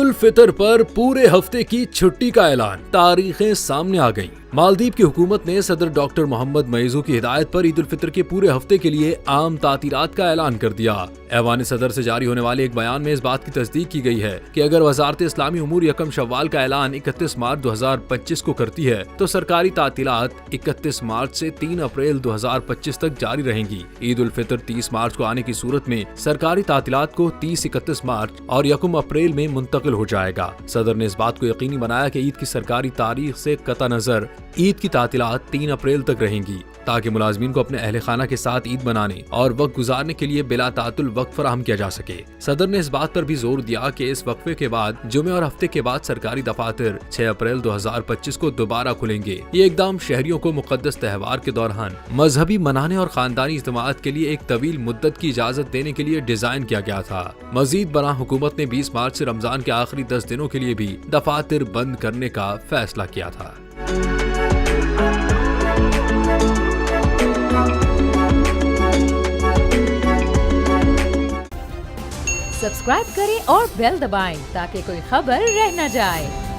उल फितर पर पूरे हफ्ते की छुट्टी का ऐलान, तारीखें सामने आ गईं। मालदीव की हुकूमत ने सदर डॉक्टर मोहम्मद मईजू की हिदायत पर ईद उल फितर के पूरे हफ्ते के लिए आम तातीरात का ऐलान कर दिया। ऐवान सदर से जारी होने वाले एक बयान में इस बात की तस्दीक की गई है कि अगर वजारत इस्लामी उमूर 1 शव्वाल का ऐलान 31 मार्च 2025 को करती है तो सरकारी तातीलात 31 मार्च से 3 अप्रैल 2025 तक जारी रहेंगी। ईद उल फितर 30 मार्च को आने की सूरत में सरकारी तातीलात को 30-31 मार्च और 1 अप्रैल में मुंतकिल हो जाएगा। सदर ने इस बात को यकीनी बनाया कि ईद की सरकारी तारीख से कता नजर ईद की तातीलात 3 अप्रैल तक रहेंगी, ताकि मुलाजमीन को अपने अहले खाना के साथ ईद मनाने और वक्त गुजारने के लिए बिला तातुल वक्त फराहम किया जा सके। सदर ने इस बात पर भी जोर दिया कि इस वक्फे के बाद जुमे और हफ्ते के बाद सरकारी दफातर 6 अप्रैल 2025 को दोबारा खुलेंगे। ये इकदाम शहरियों को मुकद्दस त्योहार के दौरान मजहबी मनाने और खानदानी इज्तिमाअत के लिए एक तवील मुद्दत की इजाजत देने के लिए डिजाइन किया गया था। मजीद बना हुकूमत ने 20 मार्च से रमजान के आखिरी 10 दिनों के लिए भी दफातर बंद करने का फैसला किया था। सब्सक्राइब करें और बेल दबाएं ताकि कोई खबर रह न जाए।